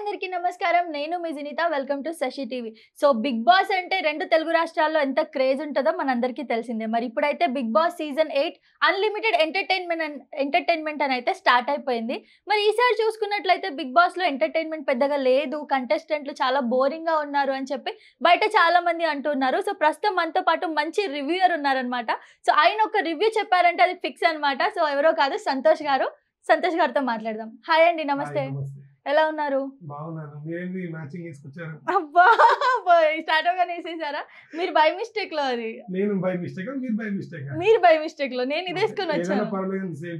అందరికీ నమస్కారం. నేను మీ Jinitha. Welcome to Sasi TV. So Bigg Boss అంటే రెండు తెలుగు రాష్ట్రాల్లో ఎంత క్రేజ్ ఉంటుందో మనందరికీ తెలిసిందే. మరి ఇప్పుడైతే Bigg Boss season 8 unlimited entertainment అని అయితే స్టార్ట్ అయిపోయింది. మరి ఈసారి చూసుకున్నట్లయితే బిగ్ బాస్ లో ఎంటర్టైన్మెంట్ పెద్దగా లేదు, కంటెస్టెంట్లు చాలా బోరింగ్ గా ఉన్నారు అని చెప్పి బయట చాలా మంది అంటున్నారు. సో ప్రస్తుతం మనతో పాటు మంచి రివ్యూయర్ ఉన్నారనమాట. సో ఆయన ఒక రివ్యూ చెప్పారంటే అది ఫిక్స్ అనమాట. సో ఎవరో కాదు, సంతోష్ గారు. సంతోష్ గారితో మాట్లాడదాం. హాయ్ అండి, నమస్తే. ఎలా ఉన్నారు? బాగున్నాను. మీరేంది మ్యాచింగ్ తీసుకొచ్చారు? అబ్బా, స్టార్ట్ అవగానే వేసేసారా? మీరు బై మిస్టేక్ లో, అది నేను బై మిస్టేక్, మీరు బై మిస్టేక్. మీరు బై మిస్టేక్ లో, నేను ఇది వేసుకొని వచ్చాను. సేమ్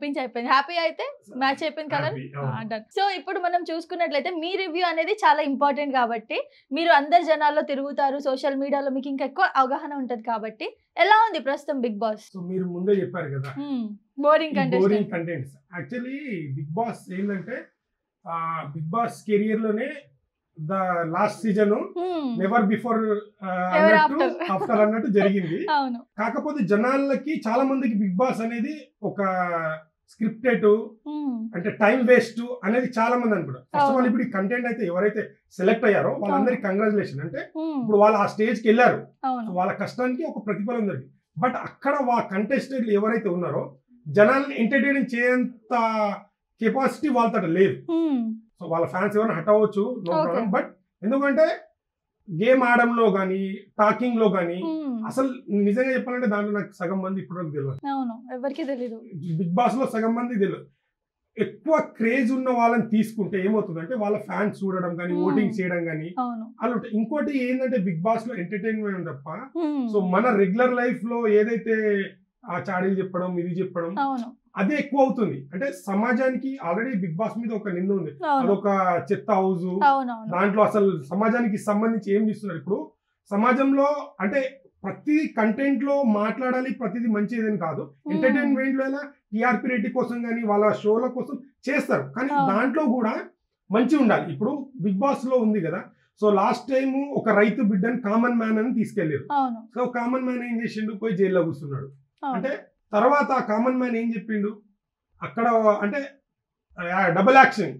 పించ్ అయిపోయింది. హ్యాపీ అయితే మ్యాచ్ అయిపోయింది కదా. సో ఇప్పుడు మనం చూసుకున్నట్లయితే మీ రివ్యూ అనేది చాలా ఇంపార్టెంట్ కాబట్టి, మీరు అందరు జనాల్లో తిరుగుతారు, సోషల్ మీడియాలో మీకు ఇంకా ఎక్కువ అవగాహన ఉంటది కాబట్టి, ఎలా ఉంది ప్రస్తుతం బిగ్ బాస్? సో మీరు ముందే చెప్పారు కదా, boring contents. Actually Bigg Boss ఏంటంటే బిగ్ బాస్ కెరియర్ లోనే the last season never before after అన్నట్టు జరిగింది. కాకపోతే జనాలకి చాలా మందికి బిగ్ బాస్ అనేది ఒక స్క్రిప్టెడ్ అంటే టైం వేస్ట్ అనేది చాలా మంది అనుకుంటారు. ఫస్ట్ ఆఫ్ ఆల్ ఇప్పుడు ఈ కంటెంట్ అయితే ఎవరైతే సెలెక్ట్ అయ్యారో వాళ్ళందరికీ కంగ్రాచులేషన్. అంటే ఇప్పుడు వాళ్ళు ఆ స్టేజ్ కి వెళ్ళారు, వాళ్ళ కష్టానికి ఒక ప్రతిఫలం దొరికింది. బట్ అక్కడ కంటెస్టెంట్లు ఎవరైతే ఉన్నారో జనాల్ని ఎంటర్టైన్ చేయంత కెపాసిటీ వాళ్ళతో లేదు. సో వాళ్ళ ఫ్యాన్స్ ఎవరైనా హట్ అవ్వచ్చు, నో ప్రాబ్లం. బట్ ఎందుకంటే గేమ్ ఆడడంలో కానీ టాకింగ్ లో కానీ అసలు నిజంగా చెప్పాలంటే దాంట్లో నాకు సగం మంది ఇప్పటివరకు తెలియదు. బిగ్ బాస్ లో సగం మంది తెలియదు. ఎక్కువ క్రేజ్ ఉన్న వాళ్ళని తీసుకుంటే ఏమవుతుందంటే వాళ్ళ ఫ్యాన్స్ చూడడం కానీ, ఓటింగ్ చేయడం కానీ అలా ఉంటాయి. ఇంకోటి ఏంటంటే బిగ్ బాస్ లో ఎంటర్టైన్మెంట్ తప్ప సో మన రెగ్యులర్ లైఫ్ లో ఏదైతే ఆ చాడీలు చెప్పడం, ఇది చెప్పడం అదే ఎక్కువ అవుతుంది. అంటే సమాజానికి ఆల్రెడీ బిగ్ బాస్ మీద ఒక నింద ఉంది, అదొక చెత్త హౌస్. దాంట్లో అసలు సమాజానికి సంబంధించి ఏం చేస్తున్నారు ఇప్పుడు సమాజంలో అంటే ప్రతి కంటెంట్ లో మాట్లాడాలి, ప్రతిదీ మంచిదని కాదు. ఎంటర్టైన్మెంట్ లో టీఆర్పీ రేటింగ్ కోసం కానీ వాళ్ళ షోల కోసం చేస్తారు, కానీ దాంట్లో కూడా మంచి ఉండాలి. ఇప్పుడు బిగ్ బాస్ లో ఉంది కదా, సో లాస్ట్ టైం ఒక రైతు బిడ్డని కామన్ మ్యాన్ అని తీసుకెళ్లారు. సో కామన్ మ్యాన్ ఏం చేసిండు, పోయి జైల్లో కూర్చున్నాడు. అంటే తర్వాత ఆ కామన్ మ్యాన్ ఏం చెప్పిండు అక్కడ అంటే డబుల్ యాక్టింగ్,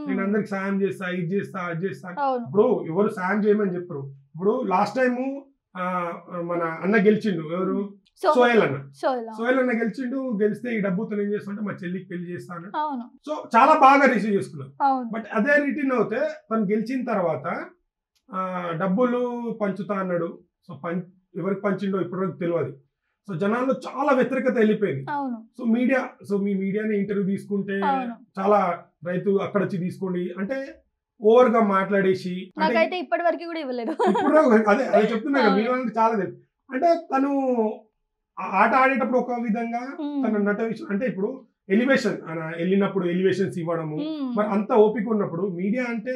నేను అందరికి సాయం చేస్తా, ఇది చేస్తా, అది చేస్తా. ఇప్పుడు ఎవరు సాయం చేయమని చెప్పరు. ఇప్పుడు లాస్ట్ టైము మన అన్న గెలిచిండు, ఎవరు సోహెల్ అన్న గెలిచిండు. గెలిస్తే ఈ డబ్బుతో ఏం చేస్తా అంటే మా చెల్లికి పెళ్లి చేస్తాను. సో చాలా బాగా రిసీవ్ చేసుకున్నాను. బట్ అదే రిటర్న్ అవుతే తను గెలిచిన తర్వాత డబ్బులు పంచుతా అన్నాడు. సో ఎవరికి పంచిండో ఇప్పటివరకు తెలియదు. సో జనాల్లో చాలా వ్యతిరేకత వెళ్ళిపోయింది. సో మీ మీడియాని ఇంటర్వ్యూ తీసుకుంటే చాలా రైతు అక్కడ వచ్చి తీసుకోండి అంటే ఓవర్ గా మాట్లాడేసి ఇప్పటి వరకు కూడా ఇవ్వలేదు. ఇప్పుడు అదే చెప్తున్నా కదా, మీ వాళ్ళకి చాలా తెలుసు. అంటే తను ఆట ఆడేటప్పుడు ఒక విధంగా తన నట విషయం అంటే ఇప్పుడు ఎలివేషన్ వెళ్ళినప్పుడు ఎలివేషన్స్ ఇవ్వడము, మరి అంత ఓపిక ఉన్నప్పుడు మీడియా అంటే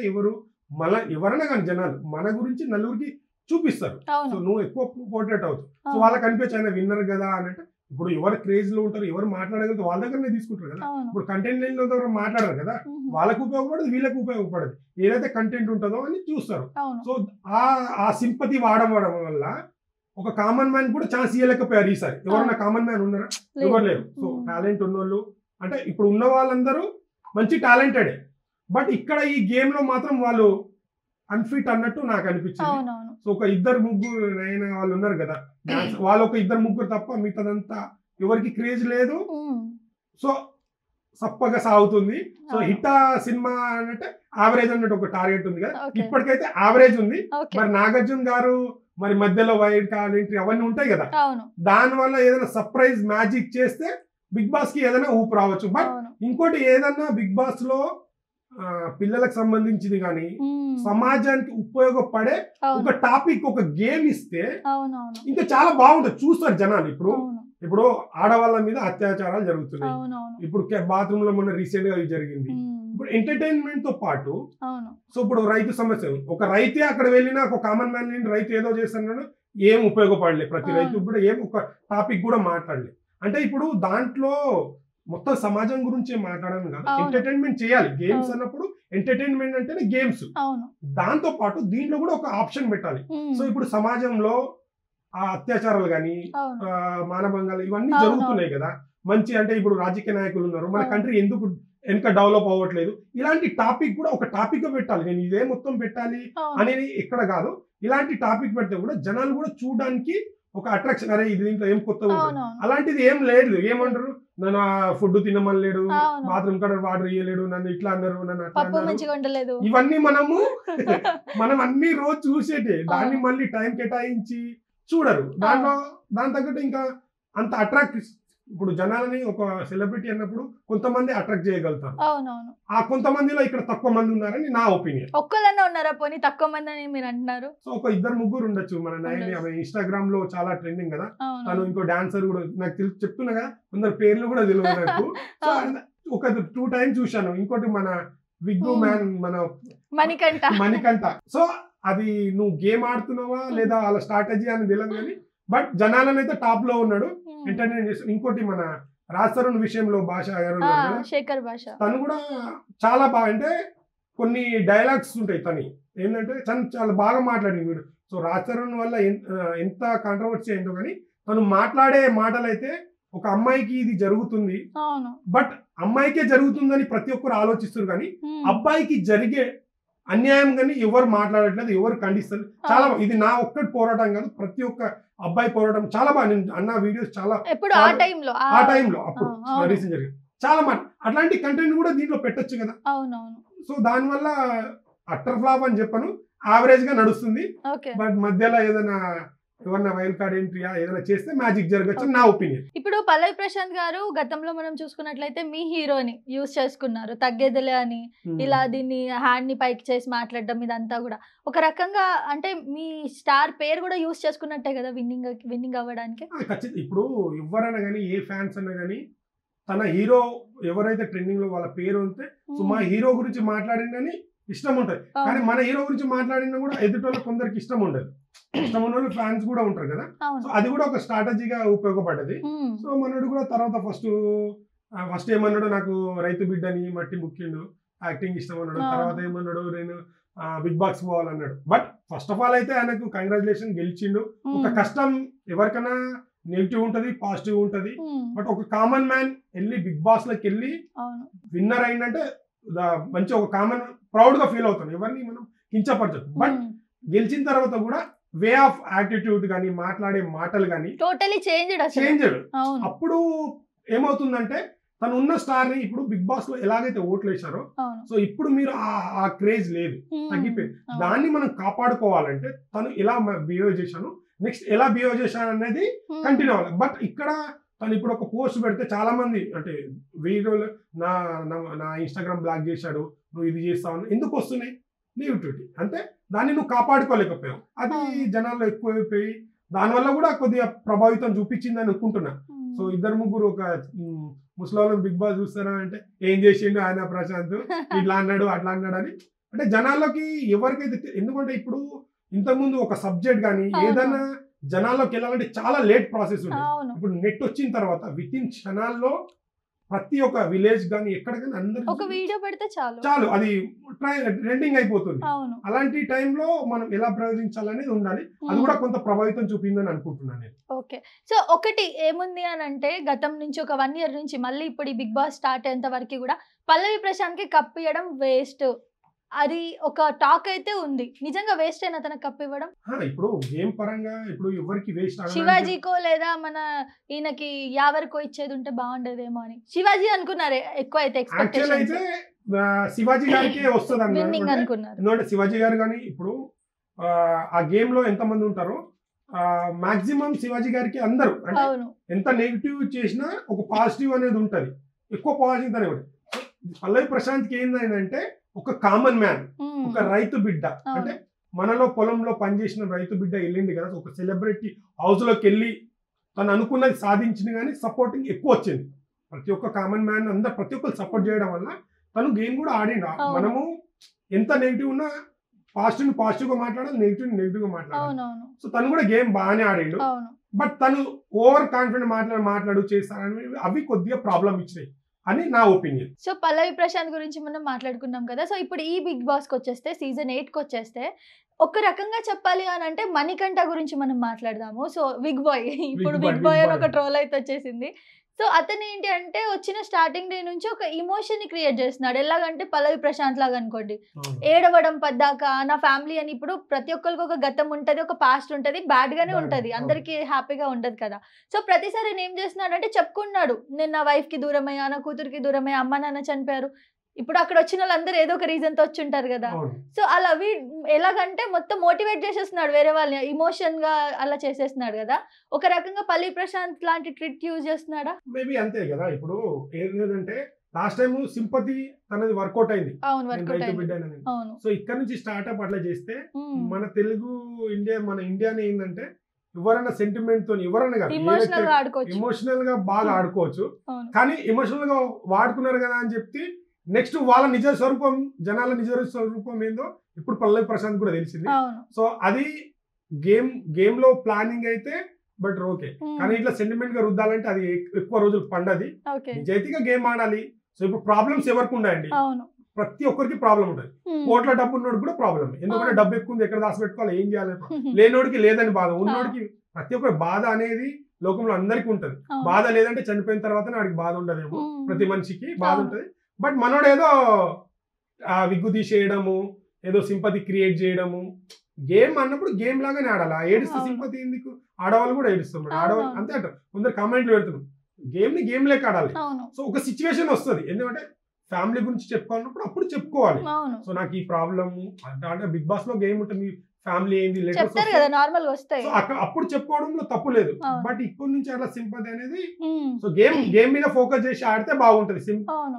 ఎవరైనా కానీ జనాలు మన గురించి నలుగురికి చూపిస్తారు. సో నువ్వు ఎక్కువ పోర్ట్రేట్ అవుతావు. సో వాళ్ళకి అనిపించి ఆయన విన్నర్ కదా అని అంటే ఇప్పుడు ఎవరు క్రేజ్ లో ఉంటారు, ఎవరు మాట్లాడగలుగుతారు వాళ్ళ దగ్గరనే తీసుకుంటారు కదా. ఇప్పుడు కంటెంట్ లేని దగ్గర మాట్లాడరు కదా, వాళ్ళకు ఉపయోగపడదు, వీళ్ళకి ఉపయోగపడదు. ఏదైతే కంటెంట్ ఉంటుందో అని చూస్తారు. సో ఆ సింపతి వాడడం వల్ల ఒక కామన్ మ్యాన్ కూడా ఛాన్స్ ఇవ్వలేకపోయారు ఈసారి. ఎవరన్నా కామన్ మ్యాన్ ఉన్నారా? ఎవరు లేరు. సో టాలెంట్ ఉన్నోళ్ళు అంటే ఇప్పుడు ఉన్న వాళ్ళందరూ మంచి టాలెంటెడే. బట్ ఇక్కడ ఈ గేమ్ లో మాత్రం వాళ్ళు అన్ఫిట్ అన్నట్టు నాకు అనిపించింది. సో ఒక ఇద్దరు ముగ్గురు అయిన వాళ్ళు ఉన్నారు కదా, వాళ్ళు ఒక ఇద్దరు ముగ్గురు తప్ప మిగతాదంతా ఎవరికి క్రేజ్ లేదు. సో సప్పగా సాగుతుంది. సో హిట్ సినిమా అంటే యావరేజ్ అన్నట్టు ఒక టార్గెట్ ఉంది కదా, ఇప్పటికైతే యావరేజ్ ఉంది. మరి నాగార్జున గారు మరి మధ్యలో వైడ్ కార్డ్ ఎంట్రీ అవన్నీ ఉంటాయి కదా, దాని వల్ల ఏదైనా సర్ప్రైజ్ మ్యాజిక్ చేస్తే బిగ్ బాస్ కి ఏదైనా ఊపు రావచ్చు. బట్ ఇంకోటి ఏదన్నా బిగ్ బాస్ లో పిల్లలకు సంబంధించింది కానీ సమాజానికి ఉపయోగపడే ఒక టాపిక్, ఒక గేమ్ ఇస్తే ఇంకా చాలా బాగుంటుంది, చూస్తారు జనాలు. ఇప్పుడు ఆడవాళ్ళ మీద అత్యాచారాలు జరుగుతున్నాయి. ఇప్పుడు బాత్రూమ్ లో మొన్న రీసెంట్ గా జరిగింది. ఇప్పుడు ఎంటర్టైన్మెంట్ తో పాటు సో ఇప్పుడు రైతు సమస్య, ఒక రైతే అక్కడ వెళ్ళినా ఒక కామన్ మ్యాన్ రైతు ఏదో చేస్తున్నాడు, ఏం ఉపయోగపడలేదు. ప్రతి రైతు కూడా ఏం ఒక టాపిక్ కూడా మాట్లాడలేదు. అంటే ఇప్పుడు దాంట్లో మొత్తం సమాజం గురించి మాట్లాడడం కాదు, ఎంటర్టైన్మెంట్ చేయాలి. గేమ్స్ అన్నప్పుడు ఎంటర్టైన్మెంట్ అంటేనే గేమ్స్, దాంతో పాటు దీంట్లో కూడా ఒక ఆప్షన్ పెట్టాలి. సో ఇప్పుడు సమాజంలో ఆ అత్యాచారాలు కానీ మానభంగాలు ఇవన్నీ జరుగుతున్నాయి కదా. మంచి అంటే ఇప్పుడు రాజకీయ నాయకులు ఉన్నారు, మన కంట్రీ ఎందుకు ఇంకా డెవలప్ అవ్వట్లేదు. ఇలాంటి టాపిక్ కూడా ఒక టాపిక్ పెట్టాలి. నేను ఇదే మొత్తం పెట్టాలి అనేది ఎక్కడ కాదు. ఇలాంటి టాపిక్ పెడితే కూడా జనాలు కూడా చూడడానికి ఒక అట్రాక్షన్, అరే ఇది దీంట్లో ఏం కొత్తగా ఉంటుంది. అలాంటిది ఏం లేదు. ఏమంటారు, నన్ను ఫుడ్ తినమనలేడు, బాత్రూమ్ కాడ వాటర్ ఇయ్యలేడు, నన్ను ఇట్లా అన్నారు, నన్ను అట్లా అన్నారు. ఇవన్నీ మనం అన్ని రోజు చూసేటే. దాన్ని మళ్ళీ టైం కేటాయించి చూడరు. దాని తగ్గట్టు ఇంకా అంత అట్రాక్ట్. ఇప్పుడు జనాలని ఒక సెలబ్రిటీ అన్నప్పుడు కొంతమంది అట్రాక్ట్ చేయగలుగుతారు. ఆ కొంతమందిలో ఇక్కడ తక్కువ మంది ఉన్నారని నా ఒపీనియన్. ఒక్కళ్ళన్నా ఉన్నారా పోనీ తక్కువ మంది అని మీరు అంటున్నారు? సో ఒక 2-3 ఉండొచ్చు. మన నైని ఆమె ఇన్స్టాగ్రామ్ లో చాలా ట్రెండింగ్ కదా. తను ఇంకో డాన్సర్ కూడా నాకు చెప్తున్నా కదా, కొందరు పేర్లు కూడా తెలియదు నాకు. సో ఒక 2 టైమ్స్ చూశాను. ఇంకోటి మన విగ్గు మ్యాన్, మన మణికంఠ. సో అది నువ్వు గేమ్ ఆడుతున్నావా లేదా వాళ్ళ స్ట్రాటజీ అని తెలియదు కానీ, బట్ జనాలను అయితే టాప్ లో ఉన్నాడు, ఎంటర్టైన్ చేస్తాడు. ఇంకోటి మన రాజ్ తరుణ్ విషయంలో భాష గారు, శేఖర్ భాష, తను కూడా చాలా బాగా, అంటే కొన్ని డైలాగ్స్ ఉంటాయి తను ఏంటంటే చాలా బాగా మాట్లాడింది వీడు. సో రాజ్ తరుణ్ వల్ల ఎంత కాంట్రవర్సీ అయిందో కానీ, తను మాట్లాడే మాటలు అయితే ఒక అమ్మాయికి ఇది జరుగుతుంది, బట్ అమ్మాయికే జరుగుతుందని ప్రతి ఒక్కరు ఆలోచిస్తారు కానీ అబ్బాయికి జరిగే అన్యాయం కానీ ఎవరు మాట్లాడట్లేదు, ఎవరు ఖండిస్తారు. చాలా ఇది నా ఒక్కటి పోరాటం కాదు, ప్రతి ఒక్క అబ్బాయి పోరాటం చాలా బాగా. నేను అన్న వీడియోస్ చాలా ఆ టైంలో అప్పుడు రీసెంట్ జరిగింది చాలా అట్లాంటి కంటెంట్ కూడా దీంట్లో పెట్టొచ్చు కదా. సో దానివల్ల అట్టర్ ఫ్లాప్ అని చెప్పను, యావరేజ్ గా నడుస్తుంది. బట్ మధ్యలో ఏదైనా ఎవరన్నా వైల్డ్ కార్డ్ ఎంట్రీయా ఏదైనా చేస్తే మ్యాజిక్ జరగచ్చు నా ఒపీనియన్. ఇప్పుడు పల్లవి ప్రశాంత్ గారు గతంలో మనం చూసుకున్నట్లయితే మీ హీరోని యూజ్ చేసుకున్నారు, తగ్గేదిలే అని, ఇలా దీన్ని హ్యాండ్ ని పైకి చేసి మాట్లాడడం, ఇదంతా కూడా ఒక రకంగా అంటే మీ స్టార్ పేరు కూడా యూజ్ చేసుకున్నట్టే కదా విన్నింగ్ అవ్వడానికి. ఖచ్చితంగా. ఇప్పుడు ఎవరైనా కానీ, ఏ ఫ్యాన్స్ అన్నా కానీ, తన హీరో ఎవరైతే ట్రెండింగ్ లో వాళ్ళ పేరు ఉంటే, సో మా హీరో గురించి మాట్లాడిందని ఇష్టం ఉంటది. కానీ మన హీరో గురించి మాట్లాడినా కూడా ఎదుటి కొందరికి ఇష్టం ఉండదు. ఇష్టం ఉన్న వాళ్ళు ఫ్యాన్స్ కూడా ఉంటారు కదా. సో అది కూడా ఒక స్ట్రాటజీగా ఉపయోగపడ్డది. సో మనోడు కూడా తర్వాత ఫస్ట్ ఏమన్నాడు, నాకు రైతు బిడ్డని మట్టి ముక్కిండు, యాక్టింగ్ ఇష్టం అన్నాడు. తర్వాత ఏమన్నాడు, నేను బిగ్ బాస్ పోవాలన్నాడు. బట్ ఫస్ట్ ఆఫ్ ఆల్ అయితే ఆయనకు కంగ్రాచులేషన్, గెలిచిండు. ఒక కష్టం ఎవరికైనా నెగిటివ్ ఉంటది, పాజిటివ్ ఉంటది. బట్ ఒక కామన్ మ్యాన్ వెళ్ళి బిగ్ బాస్ లోకి వెళ్ళి విన్నర్ అయిందంటే మంచి ఒక కామన్ ప్రౌడ్ గా ఫీల్ అవుతాం. ఎవరిని మనం కించపరచదు. బట్ గెలిచిన తర్వాత కూడా వే ఆఫ్ యాటిట్యూడ్ కానీ, మాట్లాడే మాటలు కానీ టోటలీ చేంజ్. అప్పుడు ఏమవుతుందంటే తను ఉన్న స్టార్ ని ఇప్పుడు బిగ్ బాస్ లో ఎలాగైతే ఓట్లు వేశారో, సో ఇప్పుడు మీరు ఆ క్రేజ్ లేదు, తగ్గిపోయింది. దాన్ని మనం కాపాడుకోవాలంటే తను ఎలా బిహేవ్ చేశాను, నెక్స్ట్ ఎలా బిహేవ్ చేశాను అనేది కంటిన్యూ అవ్వాలి. బట్ ఇక్కడ తను ఇప్పుడు ఒక పోస్ట్ పెడితే చాలా మంది అంటే వీడియోలు నా ఇన్స్టాగ్రామ్ బ్లాక్ చేశాడు, నువ్వు ఇది చేస్తావు, ఎందుకు వస్తున్నాయి నెగిటివిటీ, అంటే దాన్ని నువ్వు కాపాడుకోలేకపోయావు. అది జనాల్లో ఎక్కువైపోయి దానివల్ల కూడా కొద్దిగా ప్రభావితం చూపించిందని అనుకుంటున్నా. సో 2-3 ఒక ముసలి బిగ్ బాస్ చూస్తారా అంటే ఏం చేసిండు ఆయన ప్రశాంత్, ఇట్లా అన్నాడు అట్లా అన్నాడు అని, అంటే జనాల్లోకి ఎవరికైతే, ఎందుకంటే ఇప్పుడు ఇంతకుముందు ఒక సబ్జెక్ట్ కానీ ఏదైనా జనాల్లోకి వెళ్ళాలంటే చాలా లేట్ ప్రాసెస్ ఉంది. ఇప్పుడు నెట్ వచ్చిన తర్వాత విత్ ఇన్ క్షణాల్లో ప్రతి ఒక్క విలేజ్ కానీ ఎక్కడికైనా అందరూ ఒక వీడియో పెడితే చాలు అది ట్రెండింగ్ అయిపోతుంది. అలాంటి టైంలో మనం ఎలా ప్రయోగించాలనేది ఉండాలి. అది కూడా కొంత ప్రభావితం చూపిందని అనుకుంటున్నాను నేను. ఓకే. సో ఒకటి ఏముంది అని అంటే, గతం నుంచి ఒక 1 year నుంచి మళ్ళీ ఇప్పుడు ఈ బిగ్ బాస్ స్టార్ట్ అయ్యేంత వరకు కూడా పల్లవి ప్రశాంత్ కి కప్ ఇవ్వడం వేస్ట్, అది ఒక టాక్ అయితే ఉంది. నిజంగా వేస్ట్ అయినా తనకు కప్ ఇవ్వడం? ఇప్పుడు గేమ్ పరంగా ఇప్పుడు ఎవరికి వేస్ట్, శివాజీకో లేదా మన ఈయనకి యావరికో ఇచ్చేది ఉంటే బాగుండేదేమో అని శివాజీ అనుకున్నారు ఎక్కువ అయితే. ఎక్స్పెక్టేషన్ అయితే శివాజీ గారికి వస్తుంది అనుకున్నారు. శివాజీ గారు కానీ ఇప్పుడు ఆ గేమ్ లో ఎంత మంది ఉంటారో మాక్సిమం శివాజీ గారికి అందరూ అంటే ఎంత నెగిటివ్ చేసినా ఒక పాజిటివ్ అనేది ఉంటది, ఎక్కువ పాజిటివ్ అనేది. పల్లవి ప్రశాంత్ కి ఏంటంటే ఒక కామన్ మ్యాన్, ఒక రైతు బిడ్డ, అంటే మనలో పొలంలో పనిచేసిన రైతు బిడ్డ వెళ్ళింది కదా, ఒక సెలబ్రిటీ హౌస్ లోకి వెళ్ళి తను అనుకున్నది సాధించింది. కానీ సపోర్టింగ్ ఎక్కువ వచ్చింది. ప్రతి ఒక్క కామన్ మ్యాన్ అందరు ప్రతి ఒక్కరు సపోర్ట్ చేయడం వల్ల తను గేమ్ కూడా ఆడిండు. మనము ఎంత నెగిటివ్ ఉన్నా పాజిటివ్ గా మాట్లాడాలి, నెగిటివ్ గా మాట్లాడాలి. సో తను కూడా గేమ్ బాగానే ఆడిండు. బట్ తను ఓవర్ కాన్ఫిడెంట్ మాట్లాడు చేస్తారని అవి కొద్దిగా ప్రాబ్లం ఇచ్చినాయి అని నా ఒపీనియన్. సో పల్లవి ప్రశాంత్ గురించి మనం మాట్లాడుకున్నాం కదా. సో ఇప్పుడు ఈ బిగ్ బాస్ కి వచ్చేస్తే సీజన్ 8కి వచ్చేస్తే ఒక రకంగా చెప్పాలి అని అంటే మణికంఠ గురించి మనం మాట్లాడదాము. సో బిగ్ బాయ్, ఇప్పుడు బిగ్ బాయ్ అని ఒక ట్రోల్ అయితే వచ్చేసింది. సో అతను ఏంటి అంటే వచ్చిన స్టార్టింగ్ డే నుంచి ఒక ఇమోషన్ ని క్రియేట్ చేస్తున్నాడు. ఎలాగంటే పల్లవి ప్రశాంత్ లాగా అనుకోండి, ఏడవడం పద్దాక నా ఫ్యామిలీ అని. ఇప్పుడు ప్రతి ఒక్కరికి ఒక గతం ఉంటది, ఒక పాస్ట్ ఉంటది, బ్యాడ్ గానే ఉంటది, అందరికి హ్యాపీగా ఉండదు కదా. సో ప్రతిసారి నేను ఏం చేస్తున్నాడు అంటే చెప్పుకున్నాడు, నేను నా వైఫ్ కి దూరమయ్యా, నా కూతురికి దూరమయ్యా, అమ్మ నాన్న చనిపోయారు. ఇప్పుడు అక్కడ వచ్చిన వాళ్ళందరూ ఏదో ఒక రీజన్ తో వచ్చి ఉంటారు కదా. సో అలా ఎలాగంటే మొత్తం మోటివేట్ చేసేస్తున్నాడు వేరే వాళ్ళని, ఇమోషన్ గా అలా చేసేస్తున్నాడు కదా. ఒక రకంగా పల్లి ప్రశాంత్ లాంటి ట్రిక్ యూజ్ చేస్తున్నాడా? మేబీ అంతే కదా. ఇప్పుడు ఏంటంటే లాస్ట్ టైం సింపతి తనది వర్కౌట్ అయింది. అవును, వర్కౌట్ అయింది. సో ఇక్కడ నుంచి స్టార్ట్అప్ అట్లా చేస్తే మన తెలుగు మన ఇండియాని ఏంటంటే ఎవరైనా సెంటిమెంట్ తో ఎవరైనా కాదు, ఎమోషనల్ గా బాగా ఆడుకోవచ్చు. కానీ ఎమోషనల్ గా వాడుకున్నారు కదా అని చెప్పి నెక్స్ట్ వాళ్ళ నిజ స్వరూపం, జనాల నిజ స్వరూపం ఏందో ఇప్పుడు పల్లవి ప్రశాంత్ కూడా తెలిసింది. సో అది గేమ్ లో ప్లానింగ్ అయితే బట్ ఓకే, కానీ ఇట్లా సెంటిమెంట్ గా రుద్దాలంటే అది ఎక్కువ రోజులు పండది. నిజాయితీగా గేమ్ ఆడాలి. సో ఇప్పుడు ప్రాబ్లమ్స్ ఎవరికి ఉన్నాయండి, ప్రతి ఒక్కరికి ప్రాబ్లం ఉంటుంది. కోట్ల డబ్బు ఉన్నోడు కూడా ప్రాబ్లం, ఎందుకంటే డబ్బు ఎక్కువ ఉంది, ఎక్కడ దాచిపెట్టుకోవాలి, ఏం చేయాలి. లేనోడికి లేదని బాధ, ఉన్నోడికి ప్రతి ఒక్కరి బాధ అనేది లోకంలో అందరికీ ఉంటది. బాధ లేదంటే చనిపోయిన తర్వాత వాడికి బాధ ఉండదేమో, ప్రతి మనిషికి బాధ ఉంటది. బట్ మనోడు ఏదో విగ్గు తీసేయడము, ఏదో సింపతి క్రియేట్ చేయడము. గేమ్ అన్నప్పుడు గేమ్ లాగానే ఆడాలి. ఏడుస్తే సింపతి ఎందుకు? ఆడవాళ్ళు కూడా ఏడుస్తున్నారు, ఆడవాళ్ళు అంతే అంటారు. కొందరు కామెంట్లు పెడుతున్నారు, గేమ్ ని గేమ్ లేక ఆడాలి. సో ఒక సిచ్యువేషన్ వస్తుంది, ఎందుకంటే ఫ్యామిలీ గురించి చెప్పుకోవాలన్నప్పుడు అప్పుడు చెప్పుకోవాలి. సో నాకు ఈ ప్రాబ్లమ్ అంటే బిగ్ బాస్ లో గేమ్ ఉంటుంది, ఫ్యామిలీ ఏంది అప్పుడు చెప్పుకోవడంలో తప్పు లేదు. బట్ ఇప్పటి నుంచి అట్లా సింపతి అనేది సో గేమ్ మీద ఫోకస్ చేసి ఆడితే బాగుంటది.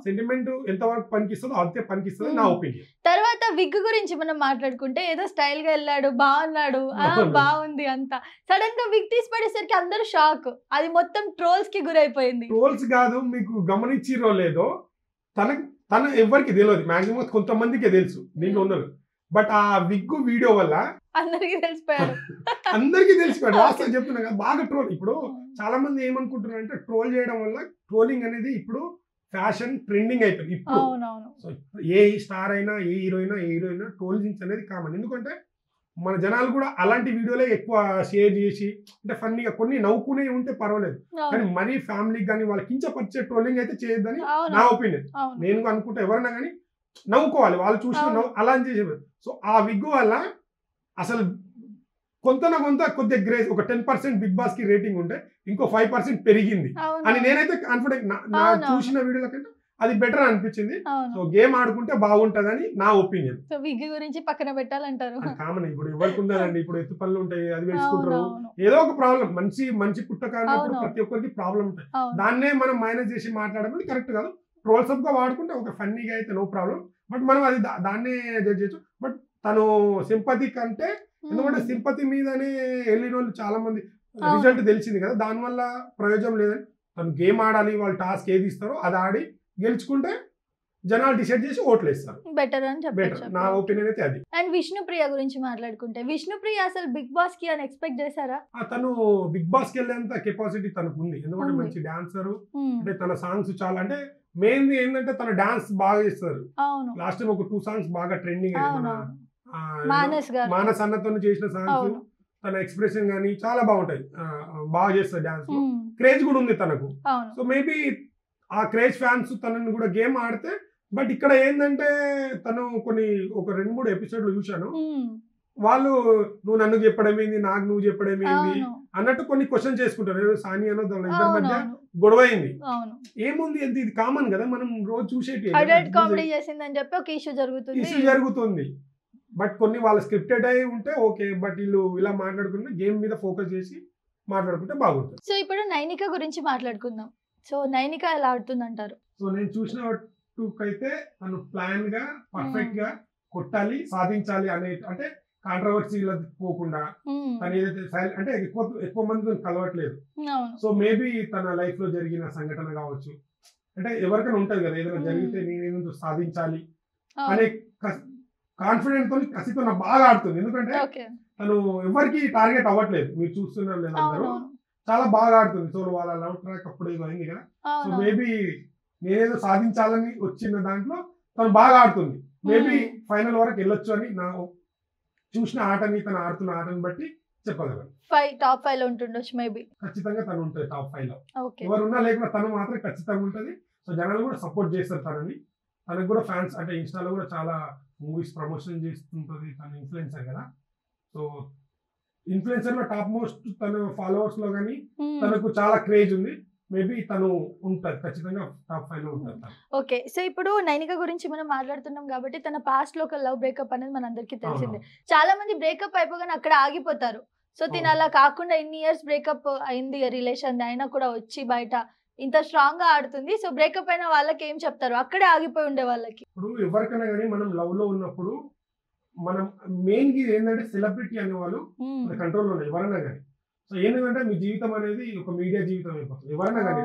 సెంటిమెంట్ ఎంత వరకు పనికిస్తుందో అంతే పనికిస్తుంది నా ఒపీనియన్. తర్వాత విగ్ గురించి మనం మాట్లాడుకుంటే ఏదో స్టైల్ గా వెళ్ళాడు, బాగున్నాడు, బాగుంది అంతా. సడన్ గా విగ్ తీసి పడేసరికి అందరూ షాక్. అది మొత్తం ట్రోల్స్ కి గురైపోయింది. ట్రోల్స్ కాదు, మీకు గమనించిరో లేదో, తన ఎవరికి తెలియదు, మాక్సిమం కొంతమందికే తెలుసు దీంట్లో ఉన్నారు. బట్ ఆ విగ్గు వీడియో వల్ల అందరికి తెలిసిపోయాడు. వాస్తవం చెప్తున్నా కదా, బాగా ట్రోల్. ఇప్పుడు చాలా మంది ఏమనుకుంటున్నారు అంటే ట్రోల్ చేయడం వల్ల, ట్రోలింగ్ అనేది ఇప్పుడు ఫ్యాషన్ ట్రెండింగ్ అయిపోయింది. ఇప్పుడు సో ఏ స్టార్ అయినా, ఏ హీరోయినా ట్రోలింగ్స్ అనేది కామన్. ఎందుకంటే మన జనాలు కూడా అలాంటి వీడియోలే ఎక్కువ షేర్ చేసి, అంటే ఫన్నీగా కొన్ని నవ్వుకునే ఉంటే పర్వాలేదు, కానీ మరీ ఫ్యామిలీకి కానీ వాళ్ళకి కించపరిచే ట్రోలింగ్ అయితే చేయొద్దని నా ఒపీనియన్. నేను అనుకుంటా ఎవరైనా కానీ నవ్వుకోవాలి, వాళ్ళు చూసిన అలా అని చేసేవారు. సో ఆ విగ్గు వల్ల అసలు కొద్దిగా గ్రేస్, ఒక 10% బిగ్ బాస్ కి రేటింగ్ ఉంటే ఇంకో 5% పెరిగింది అని నేనైతే కాన్ఫిడెంట్. నా చూసిన వీడియోల కంటే అది బెటర్ అనిపించింది. సో గేమ్ ఆడుకుంటే బాగుంటదని నా ఒపీనియన్. సో విగ్ గురించి పక్కన పెట్టాలంటారు. కామన్, ఇప్పుడు ఎవరికి ఉండాలండి, ఇప్పుడు ఎత్తు పనులు ఉంటాయి, అది వేసుకుంటారు, ఏదో ఒక ప్రాబ్లం. మనిషి పుట్టకాలన్నప్పుడు ప్రతి ఒక్కరికి ప్రాబ్లం ఉంటాయి. దాన్నే మనం మైనస్ చేసి మాట్లాడడం కరెక్ట్ కాదు. ట్రోల్స్ గా వాడుకుంటే ఒక ఫన్నీగా అయితే నో ప్రాబ్లం, బట్ మనం అది దాన్నే జడ్జ్ చేయొచ్చు. బట్ తను సింపతి కంటే, ఎందుకంటే సింపతి మీదనే వెళ్ళిన వాళ్ళు చాలా మంది, రిజల్ట్ తెలిసింది కదా, దానివల్ల ప్రయోజనం లేదని తను గేమ్ ఆడాలి. వాళ్ళు టాస్క్ ఏది ఇస్తారో అది ఆడి గెలుచుకుంటే జనాలు డిసైడ్ చేసి ఓట్లు వేస్తారు, బెటర్ అని చెప్పొచ్చు. నా ఒపీనియన్ అయితే అది. అండ్ విష్ణుప్రియ గురించి మాట్లాడుకుంటే, విష్ణుప్రియ అసలు బిగ్ బాస్ కి అని ఎక్స్పెక్ట్ చేశారా? తను బిగ్ బాస్ కి వెళ్ళేంత కెపాసిటీ తనకు ఉంది, ఎందుకంటే మంచి డాన్సర్. అంటే తన సాంగ్స్ చాలా, అంటే మెయిన్ ఏంటంటే తన డాన్స్ బాగా చేస్తారు. లాస్ట్ టైం ఒక 2 సాంగ్స్ బాగా ట్రెండింగ్ అయ్యింది, మన మానస్ అన్నతో చేసిన సాంగ్స్. తన ఎక్స్ప్రెషన్ గానీ చాలా బాగుంటాయి, బాగా చేస్తారు డాన్స్. క్రేజ్ కూడా ఉంది తనకు. సో మేబీ ఆ క్రేజ్ ఫ్యాన్స్ తనని కూడా గేమ్ ఆడితే. బట్ ఇక్కడ ఏంటంటే తను ఒక 2-3 ఎపిసోడ్లు చూశాను, వాళ్ళు నువ్వు నన్ను చెప్పడం ఏంది, నాకు నువ్వు చెప్పడం ఏంది అన్నట్టు కొన్ని క్వశ్చన్ చేసుకుంటారు. సాని అన్న ఇద్దరి మధ్య గొడవ అయింది. ఏముంది, ఇది కామన్ కదా, మనం రోజు చూసేటి ఇష్యూ జరుగుతుంది. బట్ కొన్ని వాళ్ళు స్క్రిప్టెడ్ అయి ఉంటే ఓకే, బట్ వీళ్ళు ఇలా మాట్లాడుకుంటే గేమ్ మీద ఫోకస్ చేసి మాట్లాడుకుంటే బాగుంటుంది. సో ఇప్పుడు నైనిక గురించి మాట్లాడుకుందాం. సో నైనిక ఎలా ఆడుతుంది అంటారు? సో నేను చూసినట్టుకైతే తను ప్లాన్ గా పర్ఫెక్ట్ గా కొట్టాలి, సాధించాలి అనే, అంటే కాంట్రవర్సీలో పోకుండా తను ఏదైతే అంటే ఎక్కువ మంది కలవట్లేదు. సో మేబీ తన లైఫ్ లో జరిగిన సంఘటన కావచ్చు, అంటే ఎవరికైనా ఉంటది కదా, ఏదైనా జరిగితే నేనేదో సాధించాలి అనే కాన్ఫిడెంట్ తో, కసితో బాగా ఆడుతుంది. ఎందుకంటే తను ఎవరికి టార్గెట్ అవ్వట్లేదు, మీరు చూస్తున్నారు లేదా, అందరూ చాలా బాగా ఆడుతుంది. సో వాళ్ళ లవ్ ట్రాక్ అప్పుడు ఏదో అయింది కదా, సో మేబీ నేనేదో సాధించాలని వచ్చిన దాంట్లో తను బాగా ఆడుతుంది. మేబీ ఫైనల్ వరకు వెళ్ళొచ్చు అని నా చూసిన ఆటని, తను ఆడుతున్న ఆటని బట్టి చెప్పగలను. టాప్ 5 లో ఉంటుండొచ్చు మేబీ. ఖచ్చితంగా తను ఉంటుంది టాప్ 5 లో. ఓకే. ఎవరున్నా లేకుండా తను మాత్రం ఖచ్చితంగా ఉంటుంది. సో జనాలు కూడా సపోర్ట్ చేస్తారు తనని. తనకు కూడా ఫ్యాన్స్ అంటే ఇన్స్టాలో కూడా చాలా మూవీస్ ప్రమోషన్ చేస్తుంటది. తను ఇన్ఫ్లుయెన్సర్ కదా. సో ఇన్ఫ్లుయెన్సర్ లో టాప్ మోస్ట్ తన ఫాలోవర్స్ లో కానీ తనకు చాలా క్రేజ్ ఉంది. మేబీ తను ఉంటుంది ఖచ్చితంగా టాప్ 5 లో ఉంటుంది. ఓకే. సో ఇప్పుడు నైనిక గురించి మనం మాట్లాడుతున్నాం కాబట్టి తన పాస్ట్ లో ఒక లవ్ బ్రేకప్ అనేది మనందరికీ తెలిసిందే. చాలా మంది బ్రేకప్ అయిపోగానే అక్కడ ఆగిపోతారు. సో తిన అలా కాకుండా ఇన్ని ఇయర్స్ బ్రేకప్ అయింది రిలేషన్ అయినా కూడా వచ్చి బయట ఇంత స్ట్రాంగ్ గా ఆడుతుంది. సో బ్రేకప్ అయిన వాళ్ళకి ఏం చెప్తారు అక్కడే ఆగిపోయి ఉండే వాళ్ళకి? ఇప్పుడు ఎవరికైనా కానీ మనం లవ్ లో ఉన్నప్పుడు మనం మెయిన్ గా ఏంటంటే సెలబ్రిటీ అనే వాళ్ళు కంట్రోల్ ఉన్నాయి ఎవరైనా కానీ. సో ఏంటంటే మీ జీవితం అనేది ఒక మీడియా జీవితం అయిపోతుంది. ఎవరైనా కానీ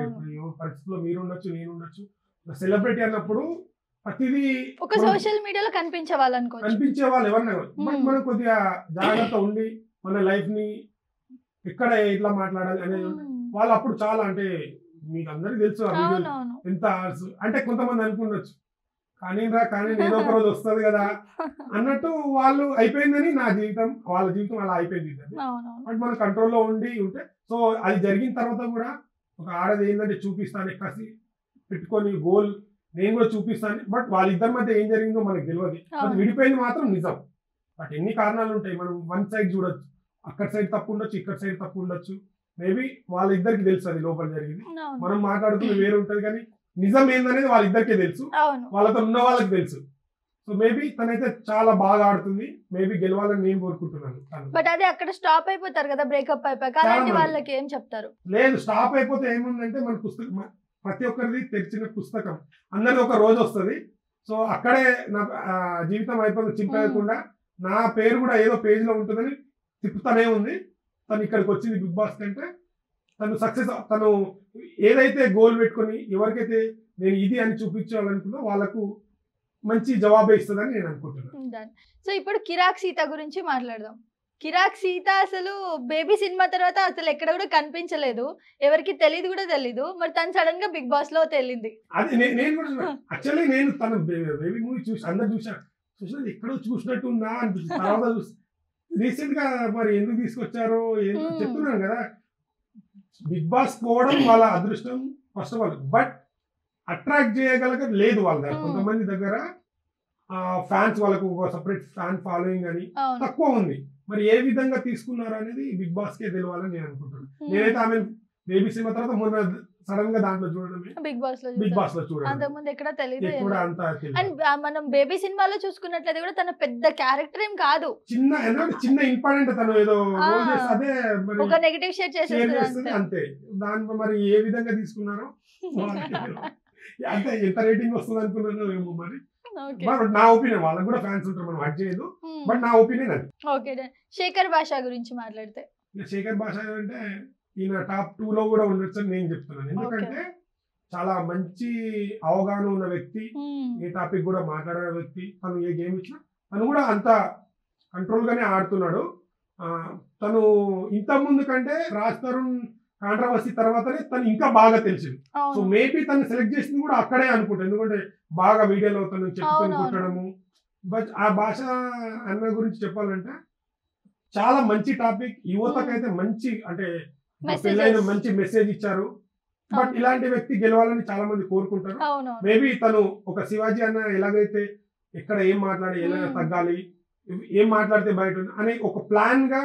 పరిస్థితుల్లో మీరు ఉండొచ్చు, నేను ఉండొచ్చు. సెలబ్రిటీ అన్నప్పుడు ప్రతిదీ ఒక సోషల్ మీడియాలో కనిపించే వాళ్ళు ఎవరైనా కానీ. బట్ మనం కొద్దిగా జాగ్రత్త ఉండి మన లైఫ్ ని ఎక్కడ ఎట్లా మాట్లాడాలి అనేది వాళ్ళు అప్పుడు చాలా అంటే మీకు అందరికి తెలుసు ఎంత అంటే కొంతమంది అనుకుండొచ్చు కానీ నేను ఒక రోజు వస్తుంది కదా అన్నట్టు వాళ్ళు అయిపోయిందని నా జీవితం వాళ్ళ జీవితం అలా అయిపోయింది. బట్ మన కంట్రోల్లో ఉండి ఉంటే సో అది జరిగిన తర్వాత కూడా ఒక ఆడది ఏంటంటే చూపిస్తాను కసి పెట్టుకొని గోల్ నేను కూడా చూపిస్తాను. బట్ వాళ్ళిద్దరి మధ్య ఏం జరిగిందో మనకు తెలియదు. అది విడిపోయింది మాత్రం నిజం. బట్ ఎన్ని కారణాలు ఉంటాయి. మనం వన్ సైడ్ చూడొచ్చు. అక్కడ సైడ్ తప్పు ఉండొచ్చు, ఇక్కడ సైడ్ తప్పు ఉండొచ్చు. మేబీ వాళ్ళిద్దరికి తెలుసు అది లోపల జరిగింది. మనం మాట్లాడుతున్న వేరే ఉంటది కానీ నిజం ఏందనేది వాళ్ళిద్దరికే తెలుసు, వాళ్ళతో ఉన్న వాళ్ళకి తెలుసు. సో మేబీ తనైతే చాలా బాగా ఆడుతుంది. మేబీ గెలవాలని నేను కోరుకుంటున్నాను. బట్ అదే అక్కడ స్టాప్ అయిపోతారు కదా బ్రేకప్ అయిపోయాక, అలాంటి వాళ్ళకి ఏం చెప్తారు? లేదు స్టాప్ అయిపోతే ఏముందంటే మన పుస్తకం ప్రతి ఒక్కరిది తెరిచిన పుస్తకం అందరిది ఒక రోజు వస్తుంది. సో అక్కడే నా జీవితం అయిపోతుంది చింపేయకుండా నా పేరు కూడా ఏదో పేజ్ లో ఉంటుందని తిప్పుతానే ఉంది. తను ఇక్కడికి వచ్చింది బిగ్ బాస్ కంటే తను సక్సెస్ తను ఏదైతే గోల్ పెట్టుకొని ఎవరికైతే నేను ఇది అని చూపించాలనుకున్నా వాళ్ళకు మంచి జవాబే ఇస్తుందని నేను అనుకుంటున్నాను. సో ఇప్పుడు కిరాక్ సీత గురించి మాట్లాడదాం. కిరాక్ సీత అసలు బేబీ సినిమా తర్వాత అసలు ఎక్కడ కూడా కనిపించలేదు, ఎవరికి తెలియదు కూడా తెలీదు. మరి తను సడన్ గా బిగ్ బాస్ లో తెలియంది. అది నేను కూడా యాక్చువల్లీ నేను తన బేబీ మూవీ చూసి అందరు చూసినది ఎక్కడో చూసినట్టు ఉందా అనిపిస్తుంది. తర్వాత రీసెంట్ గా మరి ఎందుకు తీసుకొచ్చారో చెప్తున్నాను కదా. బిగ్ బాస్ పోవడం వాళ్ళ అదృష్టం first of all. But attract చేయగలగ లేదు వాళ్ళ దగ్గర. కొంతమంది దగ్గర ఫ్యాన్స్ వాళ్ళకు ఒక సపరేట్ ఫ్యాన్ ఫాలోయింగ్ అని తక్కువ ఉంది. మరి ఏ విధంగా తీసుకున్నారు అనేది బిగ్ బాస్ కే తెలియాలని నేను అనుకుంటున్నాను. నేనైతే ఆమె బేబీ సినిమా తర్వాత మొన్న సడన్ గా దాంట్లో చూడడమే బిగ్ బాస్ లో చూడడం. అంతకుముందు ఎక్కడ తెలియదు. అండ్ మనం బేబీ సినిమాలో చూసుకున్నట్లయితే కూడా తన పెద్ద క్యారెక్టర్ ఏం కాదు, చిన్న ఇంపార్టెంట్. తను ఏదో అదే ఒక నెగటివ్ షేర్ చేసేస్తుంది అంతే. దాంట్లో మరి ఏ విధంగా తీసుకున్నారో అంటే ఎంత రేటింగ్ వస్తుంది అనుకున్నారో ఏమో మరి. నా ఒపీనియన్, వాళ్ళకి కూడా ఫ్యాన్స్ ఉంటారు, మనం హట్ చేయదు. బట్ నా ఒపీనియన్ అది. ఓకే. శేఖర్ భాష గురించి మాట్లాడితే శేఖర్ భాష అంటే ఈయన టాప్ 2 లో కూడా ఉండొచ్చు అని నేను చెప్తున్నాను. ఎందుకంటే చాలా మంచి అవగాహన ఉన్న వ్యక్తి, ఏ టాపిక్ కూడా మాట్లాడే వ్యక్తి. తను ఏ గేమ్ ఇచ్చినా తను కూడా అంత కంట్రోల్ గానే ఆడుతున్నాడు. తను ఇంత ముందు కంటే రాజ్ తరుణ్ కాంట్రవర్సీ తర్వాతనే తను ఇంకా బాగా తెలిసింది. సో మేబీ తను సెలెక్ట్ చేసింది కూడా అక్కడే అనుకుంటా. ఎందుకంటే బాగా వీడియోలో తను చెప్పుకొని కొట్టడము. బట్ ఆ భాష అన్న గురించి చెప్పాలంటే చాలా మంచి టాపిక్. యువతకైతే మంచి అంటే పెళ్ళైన మంచి మెసేజ్ ఇచ్చారు. బట్ ఇలాంటి వ్యక్తి గెలవాలని చాలా మంది కోరుకుంటారు. మేబీ తను ఒక శివాజీ అన్న ఎలాగైతే ఎక్కడ ఏం మాట్లాడి ఎలా తగ్గాలి, ఏం మాట్లాడితే బయట అనే ఒక ప్లాన్ గా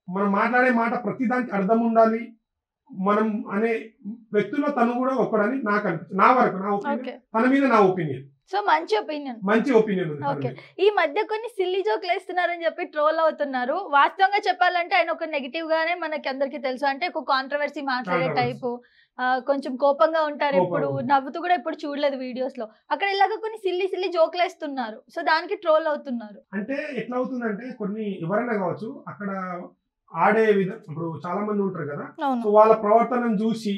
మనం మాట్లాడే మాట ప్రతి దానికి అర్థం ఉండాలి మనం అనే వ్యక్తిలో తను కూడా ఒకడని నాకు అనిపిస్తుంది. నా వరకు నా ఒపీనియన్, తన మీద నా ఒపీనియన్. సో మంచి ఒపీనియన్ ఉంది. ఈ మధ్య కొన్ని సిల్లీ జోక్లు వేస్తున్నారని చెప్పి ట్రోల్ అవుతున్నారు. వాస్తవంగా చెప్పాలంటే ఆయన ఒక నెగిటివ్ గానే మనకి అందరికి తెలుసు. అంటే ఒక కాంట్రవర్సీ మాట్లాడే టైపు, కొంచెం కోపంగా ఉంటారు, ఎప్పుడు నవ్వుతూ కూడా ఎప్పుడు చూడలేదు వీడియోస్ లో. అక్కడ ఇలాగ కొన్ని సిల్లీ జోక్లు వేస్తున్నారు. సో దానికి ట్రోల్ అవుతున్నారు. అంటే ఎట్లా అవుతుందంటే కొన్ని ఎవరైనా కావచ్చు అక్కడ ఆడే విధం. ఇప్పుడు చాలా మంది ఉంటారు కదా, సో వాళ్ళ ప్రవర్తనను చూసి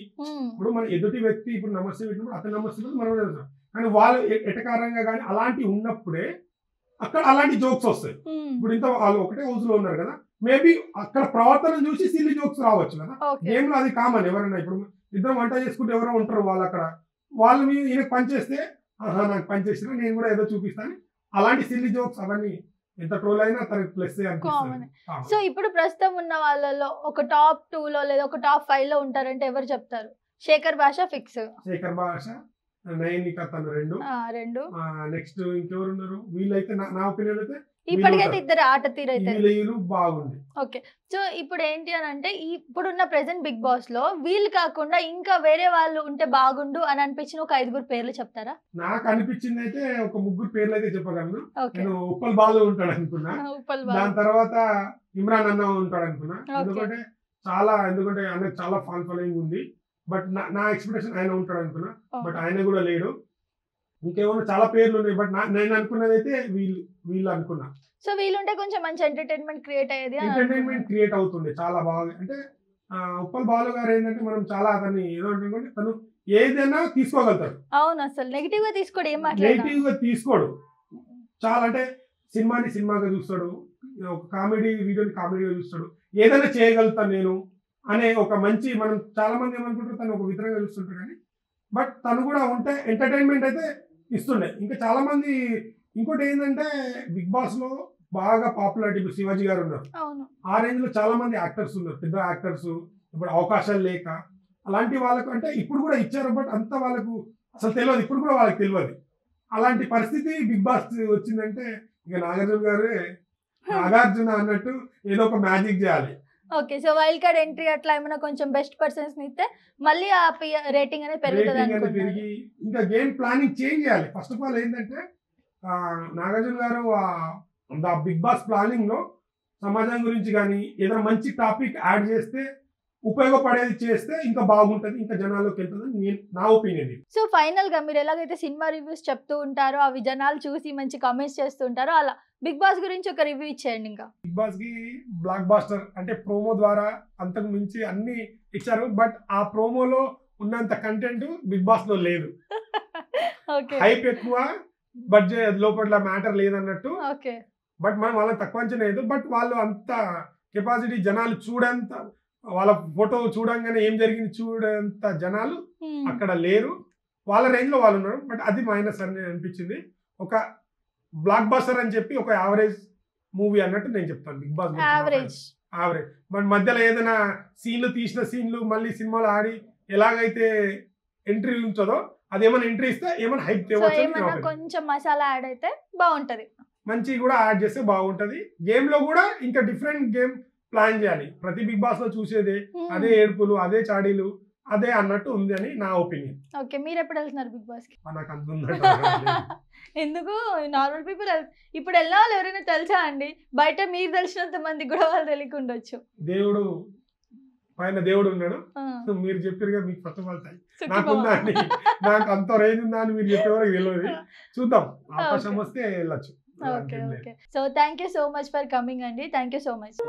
ఇప్పుడు మన ఎదుటి వ్యక్తి ఇప్పుడు నమస్తే పెట్టినప్పుడు అతను నమస్తే మనం, కానీ వాళ్ళు ఎటకారంగా కానీ అలాంటివి ఉన్నప్పుడే అక్కడ అలాంటి జోక్స్ వస్తాయి. ఇప్పుడు ఇంత వాళ్ళు ఒకటే హౌస్ లో ఉన్నారు కదా, మేబీ అక్కడ ప్రవర్తన చూసి సిల్లీ జోక్స్ రావచ్చు కదా. గేమ్ లో అది కామన్. ఎవరైనా ఇప్పుడు ఇద్దరు వంట చేసుకుంటే ఎవరో ఉంటారు, వాళ్ళు అక్కడ వాళ్ళు ఈయనకు పని చేస్తే ఆహా నాకు పని చేసినా నేను కూడా ఏదో చూపిస్తాను, అలాంటి సిల్లీ జోక్స్ అవన్నీ ఎంత ట్రోల్ అయినా తనకి ప్లస్ కామన్. సో ఇప్పుడు ప్రస్తుతం ఉన్న వాళ్ళలో ఒక టాప్ 2 లో లేదా ఒక టాప్ 5 లో ఉంటారంటే ఎవరు చెప్తారు? శేఖర్ భాష ఫిక్స్. శేఖర్ భాష, నయనిక తను 2. నెక్స్ట్ ఇంకెవరు ఉన్నారు? వీళ్ళైతే నా ఒపీనియన్ అయితే ఇప్పటికైతే ఇద్దరు ఆట తీరైతే వీళ్ళు బాగుంది. ఓకే. సో ఇప్పుడు ఏంటి అని అంటే ఇప్పుడున్న ప్రెసెంట్ బిగ్ బాస్ లో వీళ్ళు కాకుండా ఇంకా వేరే వాళ్ళు ఉంటే బాగుండు అని అనిపించిన ఒక 5 పేర్లు చెప్తారా? నాకు అనిపించింది అయితే ఒక 3 పేర్లు అయితే చెప్పగలను. నేను ఉప్పల్ బాలు ఉంటాడు అనుకున్నా, దాని తర్వాత ఇమ్రాన్ అన్న ఉంటాడు అనుకున్నా. ఎందుకంటే ఆయనకు చాలా ఫాన్ ఫాలోయింగ్ ఉంది. బట్ నా ఎక్స్పెక్టేషన్ ఆయన ఉంటాడు అనుకున్నా, బట్ ఆయన కూడా లేడు. ఇంకేమన్నా చాలా పేర్లు ఉన్నాయి, బట్ నేను అనుకున్నది అయితే వీళ్ళు అనుకున్నా. సో వీళ్ళుంటే కొంచెం మంచి ఎంటర్టైన్మెంట్ క్రియేట్ అవుతుండే చాలా బాగా. అంటే ఉప్పల్ బాలు గారు ఏంటంటే మనం చాలా అతన్ని ఏదో అంటే తను ఏదైనా తీసుకోగలుగుతాడు. అవును, అసలు నెగిటివ్ గా తీసుకోడు, నెగిటివ్ గా తీసుకోడు. చాలా అంటే సినిమాగా చూస్తాడు, ఒక కామెడీ వీడియోని కామెడీగా చూస్తాడు. ఏదైనా చేయగలుగుతాను నేను అనే ఒక మంచి, మనం చాలా మంది ఏమనుకుంటారు తను ఒక విధంగా చూస్తుంటారు, కానీ బట్ తను కూడా ఉంటే ఎంటర్టైన్మెంట్ అయితే ఇస్తుండే. ఇంకా చాలా మంది ఇంకోటి ఏంటంటే బిగ్ బాస్ లో బాగా పాపులారిటీ ఇప్పుడు శివాజీ గారు ఉన్నారు. ఆ రేంజ్ లో చాలా మంది యాక్టర్స్ ఉన్నారు, పెద్ద యాక్టర్స్. ఇప్పుడు అవకాశాలు లేక అలాంటి వాళ్ళకు అంటే ఇప్పుడు కూడా ఇచ్చారు, బట్ అంత వాళ్ళకు అసలు తెలియదు, ఇప్పుడు కూడా వాళ్ళకి తెలియదు. అలాంటి పరిస్థితి బిగ్ బాస్ వచ్చిందంటే ఇక నాగార్జున అన్నట్టు ఏదో ఒక మ్యాజిక్ చేయాలి. Okay. So wild card entry అట్లా ఏమైనా కొంచెం బెస్ట్ పర్సన్స్ ని ఇస్తే మళ్ళీ ఆ రేటింగ్ అనేది పెరుగుతుంది. ఇంకా గేమ్ ప్లానింగ్ చేంజ్ చేయాలి. ఫస్ట్ ఆఫ్ ఆల్ ఏంటంటే నాగార్జున గారు బిగ్ బాస్ ప్లానింగ్ లో సమాజం గురించి కానీ ఏదైనా మంచి టాపిక్ యాడ్ చేస్తే, ఉపయోగపడేది చేస్తే ఇంకా బాగుంటది, ఇంకా జనాల్లోకి వెళ్తుంది నా ఒపీనియన్. సో ఫైనల్ గా మీరు ఎలాగైతే సినిమా రివ్యూస్ చెప్తూ ఉంటారో, అవి జనాలు చూసి మంచి కామెంట్స్ చేస్తూ ఉంటారో, అలా బిగ్ బాస్ గురించి ఒక రివ్యూ ఇచ్చేయండి. ఇంకా బిగ్ బాస్ కి బ్లాక్ బాస్టర్ అంటే ప్రోమో ద్వారా అంతకు మించి అన్ని ఇచ్చారు, బట్ ఆ ప్రోమోలో ఉన్నంత కంటెంట్ బిగ్ బాస్ లో లేదు. హైప్ ఎక్కువ, బడ్జెట్ లోపల మ్యాటర్ లేదన్నట్టు. బట్ మనం వాళ్ళని తక్కువ అంచనా లేదు, బట్ వాళ్ళు అంత కెపాసిటీ జనాలు చూడంత, వాళ్ళ ఫోటో చూడంగానే ఏం జరిగింది చూడంత జనాలు అక్కడ లేరు. వాళ్ళ రేంజ్ లో వాళ్ళు ఉన్నారు, బట్ అది మైనస్ అని అనిపించింది. ఒక బ్లాక్ బస్టర్ అని చెప్పి ఒక యావరేజ్ మూవీ అన్నట్టు నేను చెప్తాను బిగ్ బాస్. యావరేజ్. బట్ మధ్యలో ఏదైనా తీసిన సీన్లు మళ్ళీ సినిమాలో ఆడి ఎలాగైతే ఎంట్రీ ఉంచదో అదేమైనా ఎంట్రీ ఇస్తే ఏమైనా హైప్ కొంచెం మసాలా యాడ్ అయితే బాగుంటది, మంచి కూడా యాడ్ చేస్తే బాగుంటది. గేమ్ లో కూడా ఇంకా డిఫరెంట్ గేమ్ ప్లాన్ చేయాలి. ప్రతి బిగ్ బాస్ లో చూసేదే అదే ఏడుపులు, అదే చాడీలు, అదే అన్నట్టు ఉంది అని నా ఒపీనియన్. ఓకే. మీరు ఎప్పుడు వెళ్తున్నారు బిగ్ బాస్ కి? నాకు అంత ఎందుకు నార్మల్ పీపుల్ ఇప్పుడు వెళ్ళిన వాళ్ళు ఎవరైనా తెలుసా అండి? బయట మీరు తెలిసినంత మందికి కూడా వాళ్ళు తెలియకుండొచ్చు. దేవుడు పైన దేవుడు ఉన్నాడు. మీరు చెప్పారుగా మీకు ఫస్ట్ ఆఫ్ ఆల్ నాకుందా అండి, నాకు అంత రేంజ్ ఉందా అని మీరు చెప్పేవరకు తెలియదు. చూద్దాం, అవకాశం వస్తే వెళ్ళొచ్చు. Okay. So thank you so much for coming అండి. Thank you so much.